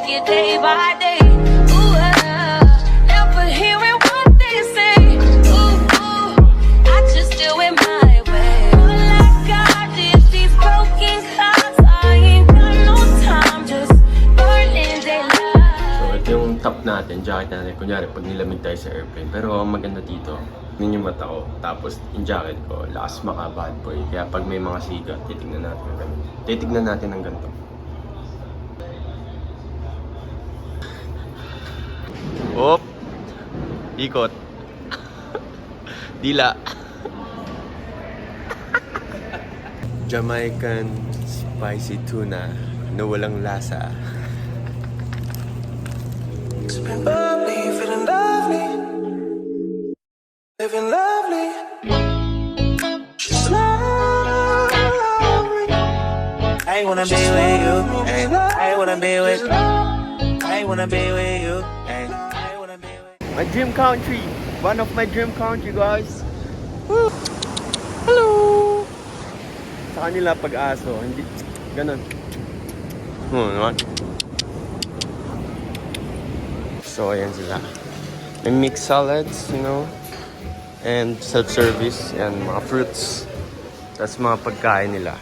it day by day. Ooh, never hearing what they say. Ooh, I just do it my way. All I got is these broken hearts. I ain't got no time, just burning daylight. So ito yung top natin, jacket natin. Kunyari pag nilamig tayo sa airplane. Pero ang maganda dito, yun yung mata ko. Tapos yung jacket ko, lakas maka bad boy. Kaya pag may mga siga, titignan natin ang ganito. Titignan natin ang ganito. Op! Ikot. Dila. Jamaican spicy tuna na walang lasa. It's been lovely, feeling lovely, living lovely. She's lovely. I wanna be with you, ay. I wanna be with you. I wanna be with you, ay. I wanna be with you. My dream country. One of my dream country, guys. Woo! Hello! Sa kanila pag-aso, hindi ganun. Naman. So, ayan sila. May mixed salads, you know. And self-service. Yan, mga fruits. That's mga pagkain nila.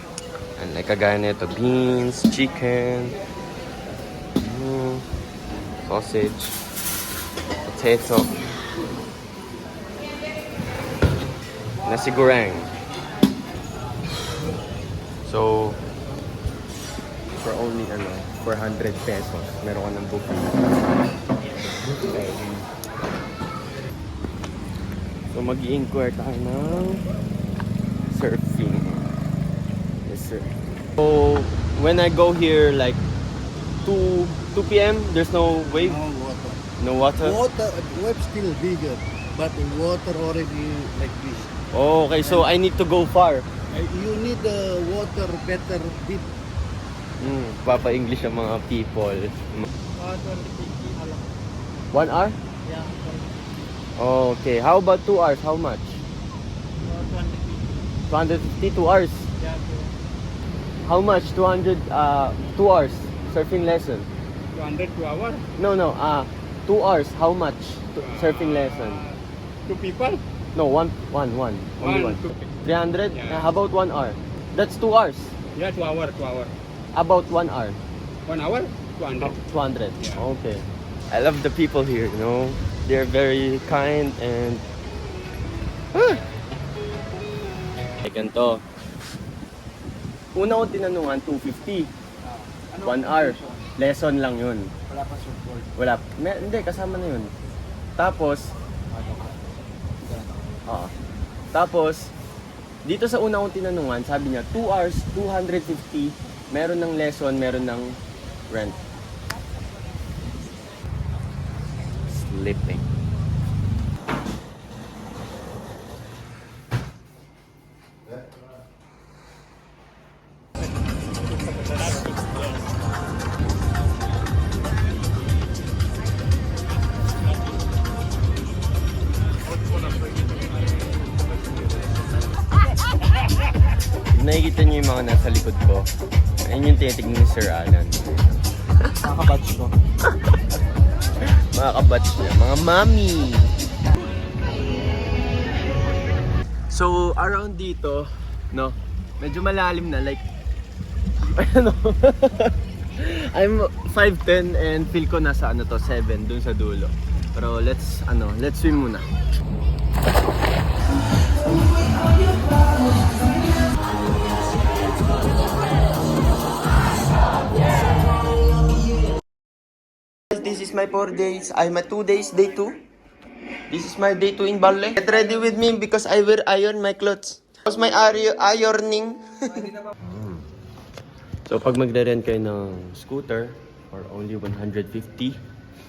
And like kagaya nito, beans, chicken, sausage, potato, nasi goreng. So, for only 400 pesos, meron ka ng booking. Okay. So, mag-i-inquire tayo ng surfing. Yes, sir. So, when I go here, like 2 p.m., there's no wave? No water. No water? Water, wave still bigger, but the water already like this. Oh, okay, so I need to go far. You need the water better deep. Papa-English ang mga people. 1 hour? Yeah. Oh, okay. How about 2 hours? How much? 250, 2 hours. Yeah. How much? 200, 2 hours surfing lesson. 200 2 hour. No, 2 hours. How much surfing lesson? 2 people. No, one. Only one. 300? Yeah. How about 1 hour? That's 2 hours. Yeah, 2 hour, 2 hour. About 1 hour. 1 hour, 200. 200. Yeah. Okay. I love the people here, you know. They're very kind and ganito. Una ko tinanungan 250. 1 hour. Lesson lang 'yun. Wala pa support. Wala. Hindi kasama na 'yun. Tapos Tapos dito sa una kong tinanungan, sabi niya 2 hours, 250. Meron ng lesson, meron ng rent. Sleeping. Nakikita niyo yung mga nasa likod ko. Ayun yung tinitignan ni Sir Alan. Mga kabatch ko. Mga kabatch niya, mga mami. So, around dito, no, medyo malalim na, like, ano, I'm 5'10" and feel ko nasa 7 dun sa dulo. Pero let's swim muna. This is my 4 days. I'm at 2 days, day 2. This is my day 2 in Balle. Get ready with me because I will iron my clothes. How's my ironing? So pag magre-rent kayo ng scooter for only 150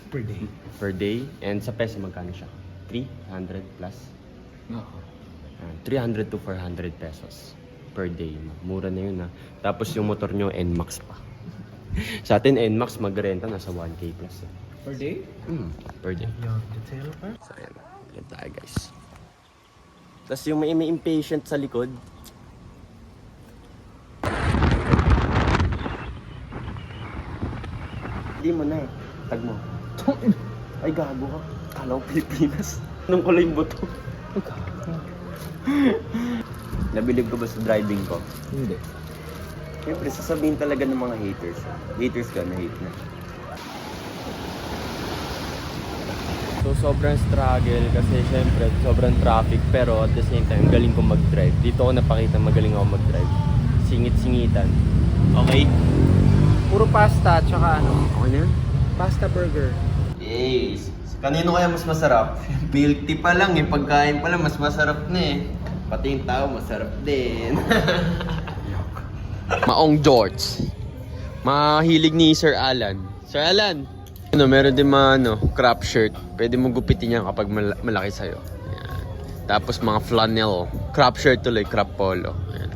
per day. And sa peso magkano siya? 300 plus? 300 to 400 pesos per day. Mura na yun, ha. Tapos yung motor nyo, NMAX pa. Sa atin, NMAX magrenta nasa 1K plus. Per day? Per day. Yung detail pa? So, ayan. Ayan tayo, guys. Tapos yung may impatient sa likod. Hindi mo na. Tag mo. Ay, gago ka. Kala ko Pilipinas. Anong kulay mo to? Nabilib ka ba sa driving ko? Hindi. Siyempre, sasabihin talaga ng mga haters. Haters ka, na-hate na. So, sobrang struggle kasi siyempre, sobrang traffic. Pero at the same time, galing ko mag-drive. Dito ako napakita magaling ako mag-drive. Singit-singitan. Okay? Puro pasta, tsaka ano, Okay na yan? pasta burger. Yes. Kanino kaya mas masarap? Milk tea pa lang eh. Pagkain pa lang, mas masarap na eh. Pati yung tao, masarap din. Maong George. Mahilig ni Sir Alan. Sir Alan! Meron din mga crop shirt. Pwede mo gupitin yan kapag malaki sa'yo. Ayan. Tapos mga flannel. Crop shirt tuloy, crop polo. Ayan.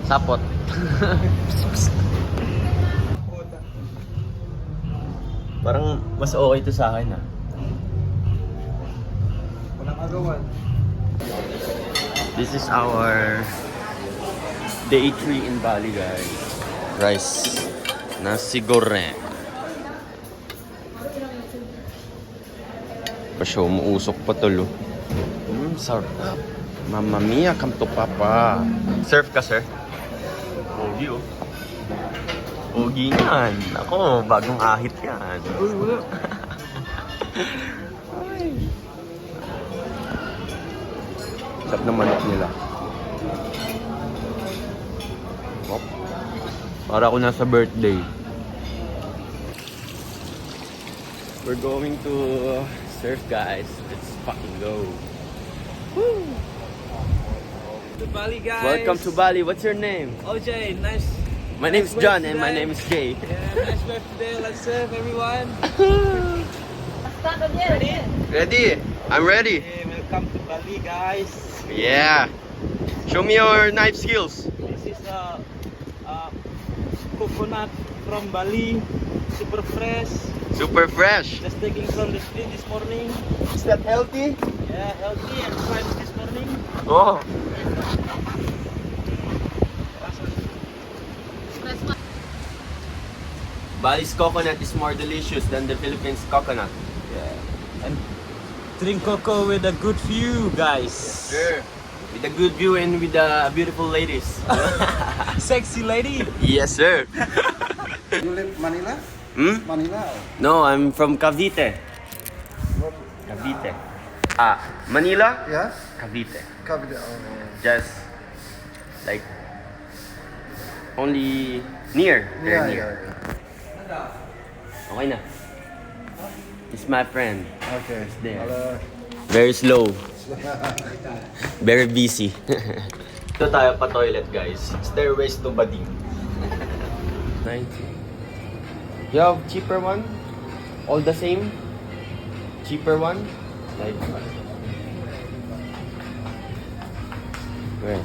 Sapot. Parang mas okay to sa akin ah. Walang agawan. This is our day 3 in Bali, guys. Rice. Nasi goreng. Pa siya, umuusok pa tulo. Sarap. Mamma mia, come to papa. Surf ka, sir? Pogi, oh. Pogi yan. Ako, bagong ahit yan. Uy, wala. Sarap ng manok nila. Oh. Para ako nasa birthday. We're going to surf, guys. Let's fucking go. To Bali, guys. Welcome to Bali. What's your name? OJ, nice. My name's Nice John wave and my today. name is Jay. Yeah, nice wave today. Let's surf, everyone. Ready? Ready? I'm ready. Okay, welcome to Bali, guys. Yeah. Show me your knife skills. This is coconut from Bali. Super fresh. Super fresh. Just taking from the street this morning. Is that healthy? Yeah, healthy and fried this morning. Oh. Bali's coconut is more delicious than the Philippines coconut. Yeah. And drink cocoa with a good view, guys. Sure. With a good view and with the beautiful ladies. Sexy lady. Yes, sir. You live Manila? Hmm? Manila. No, I'm from Cavite. Cavite. Manila? Yeah? Cavite. Cavite. Just like only near. Very Yeah, near. yeah, Okay na. It's my friend. yeah. Okay. there. Hello. Very slow. Very busy. Ito tayo pa toilet, guys. Stairways to Bading. 90. You have cheaper one? All the same? Cheaper one? Like where?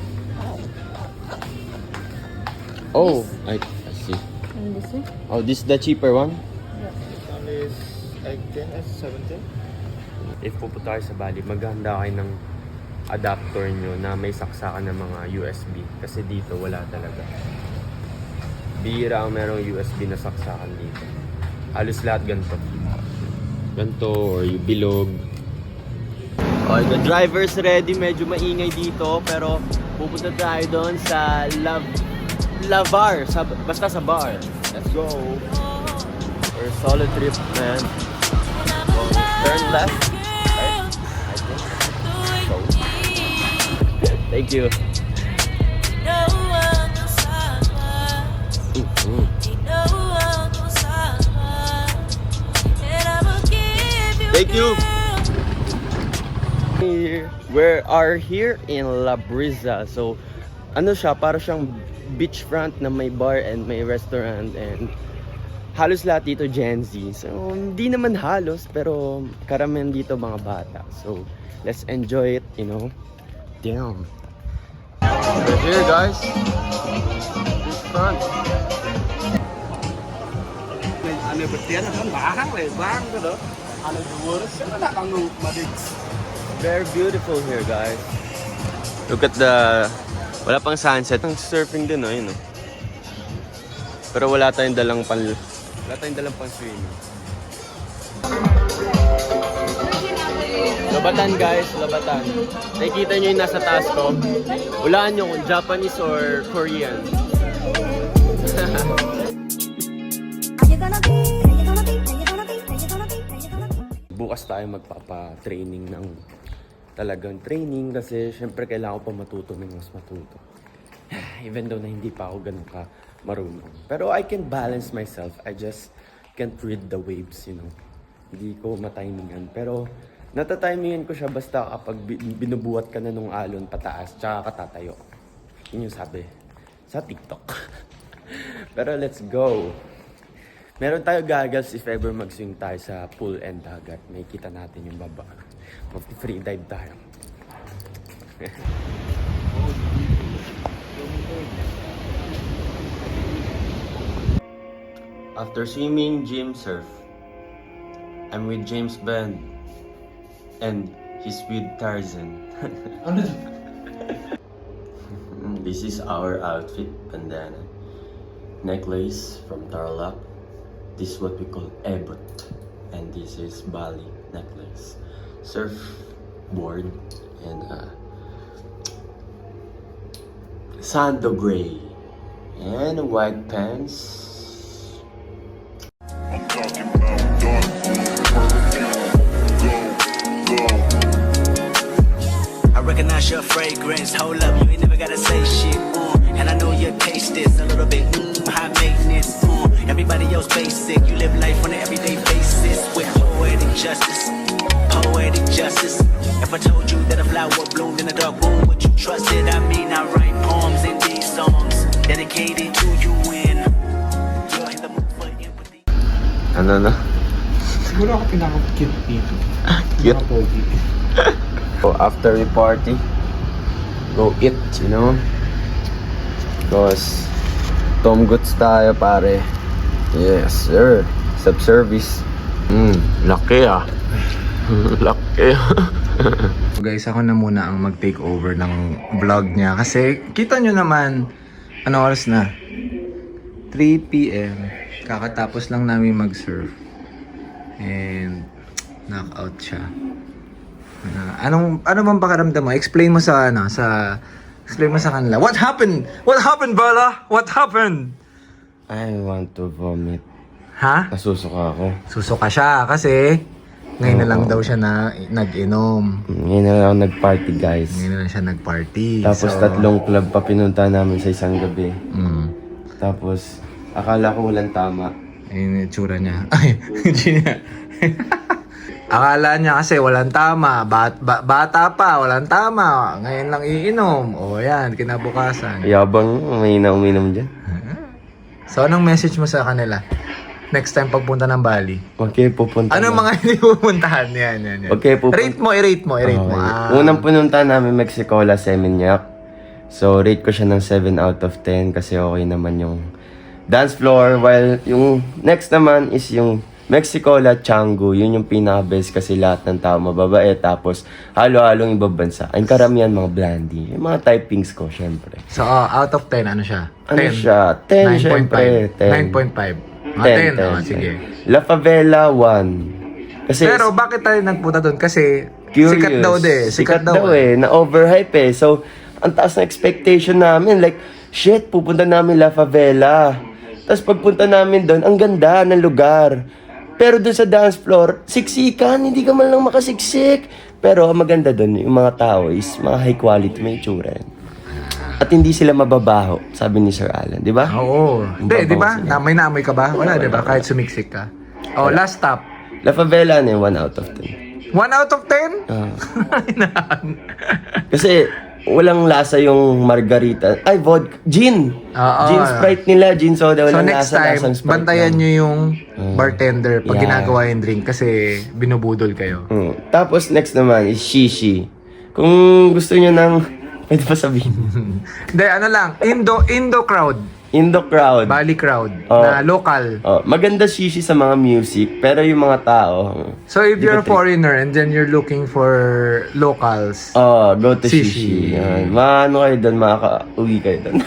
Oh, I see. And this one? Oh, this is the cheaper one? Only like 10 or 17. If pupunta kayo sa Bali, maghanda kayo ng adapter nyo na may saksakan ng mga USB. Kasi dito wala talaga. Bihira ang merong USB na saksakan dito. Halos lahat ganito. Ganito or yung bilog. Okay, the driver's ready. Medyo maingay dito. Pero pupunta tayo doon sa La Bar. Basta sa bar. Let's go. For a solo trip, man. Turn left. Right? I think. So. Thank you. Thank you. We are here in La Brisa. So, ano siya? Para siyang beachfront na may bar and may restaurant and halos lahat dito Gen Z. So, hindi naman halos pero karamihan dito mga bata. So, let's enjoy it, you know. Damn. We're here, guys. Beachfront. Ano ba tiyan kan bahang lebang ko do. Ano duwor sa na kang madigs. Very beautiful here, guys. Look at the... Wala pang sunset. Ang surfing din, oh, yun, oh. Pero wala tayong dalang pang swimming. Lobatan guys, Lobatan. Nakikita nyo yung nasa taas ko. Hulaan nyo kung Japanese or Korean. Bukas tayo magpapa-training ng talagang training kasi syempre kailangan ko pa matuto ng mas matuto. Even though na hindi pa ako ganun ka marunong. Pero I can balance myself. I just can't read the waves, you know. Hindi ko matimingan. Pero natatimingan ko siya basta kapag binubuhat ka na nung alon pataas tsaka katatayo. Yun yung sabi sa TikTok. Pero let's go. Meron tayo goggles if ever mag-swing tayo sa pool and dagat. May kita natin yung baba. Mag-free dive tayo. After swimming, gym, surf. I'm with James Bond. And he's with Tarzan. This is our outfit. Bandana. Necklace from Tarlac. This is what we call ebot. And this is Bali necklace. Surfboard. And Sando Gray. And white pants. I recognize your fragrance. Hold up, you ain't never gotta say shit. And I know your taste is a little bit high maintenance. Everybody else basic. You live life on an everyday basis with poetic justice. Poetic justice. If I told you that a flower bloomed in a dark room, would you trust it? I mean, I write poems in these songs dedicated to you when you're in the mood for empathy. Ano na? Siguro ako pinaka-cute dito. Cute. Pinaka-pogi. So after we party, go eat, you know? Because Tom Goods tayo pare. Yes sir. Self-service. Laki ah. Laki. So guys, ako na muna ang mag-take over ng vlog niya kasi kita nyo naman, ano oras na? 3 PM. Kakatapos lang namin mag-surf. And knockout siya. Ano bang pakiramdam mo? Explain mo sa kanila. What happened? What happened, Bella? What happened? I want to vomit. Ha? Nasusuka ako. Susuka siya kasi ngayon na lang daw siya nag-inom. Ngayon na lang ako nag-party guys. Ngayon na lang siya nag-party. Tapos So, 3 club pa pinunta namin sa isang gabi. mm. Tapos akala ko walang tama. Ayun yung itsura niya. Ay, hindi niya. Akala niya kasi walang tama. Bata pa, walang tama. Ngayon lang iinom. O yan, kinabukasan. Yabang may uminom dyan. So, anong message mo sa kanila? Next time pagpunta ng Bali. Huwag kayo pupunta. Ano na. mga hindi pupuntahan? Yan. Huwag kayo pupunta. I-rate mo. Okay. Unang pununta namin Mexicola, Seminyak. So, rate ko siya ng 7 out of 10 kasi okay naman yung dance floor. While yung next naman is yung Mexicola, Canggu. Yun yung pinaka-best kasi lahat ng tao mababae. Tapos, halo-halong ibang bansa. Ang karamihan mga blandie. Yung mga typings ko, syempre. So, out of 10, ano siya? Ano siya? 10, syempre. 9.5. 10. 10. Sige. La Favela, 1. Kasi, Pero bakit tayo nagpunta doon? Kasi curious. sikat daw Sikat daw eh. Na-overhype eh. So, ang taas na expectation namin. Like, shit, pupunta namin La Favela. Tapos pagpunta namin doon, ang ganda ng lugar. Pero doon sa dance floor, siksikan, hindi ka man lang makasiksik. Pero ang maganda doon, yung mga tao is mga high quality, may itsura. At hindi sila mababaho, sabi ni Sir Alan, di ba? Oo. Hindi, di ba? Sila. Naamoy ka ba? Wala, di ba? Kahit sumiksik ka. Oh, last stop. La Favela, 1 out of 10. 1 out of 10? Ah. Kasi walang lasa yung margarita. Ay, vodka. Gin. Gin Sprite nila. Gin soda. So Walang next lasa. time, Lasang Sprite bantayan lang. nyo yung bartender pag Yeah. ginagawa yung drink kasi binubudol kayo. Tapos next naman is shishi. Kung gusto nyo ng... Pwede pa sabihin. Hindi, ano lang. Indo crowd. Indo crowd. Bali crowd. Oh. Na local. Maganda shishi sa mga music. Pero yung mga tao... So if Di you're a ba foreigner and then you're looking for locals, go to Shishi. shishi. Yan. Maano kayo doon, makaka-uwi kayo doon.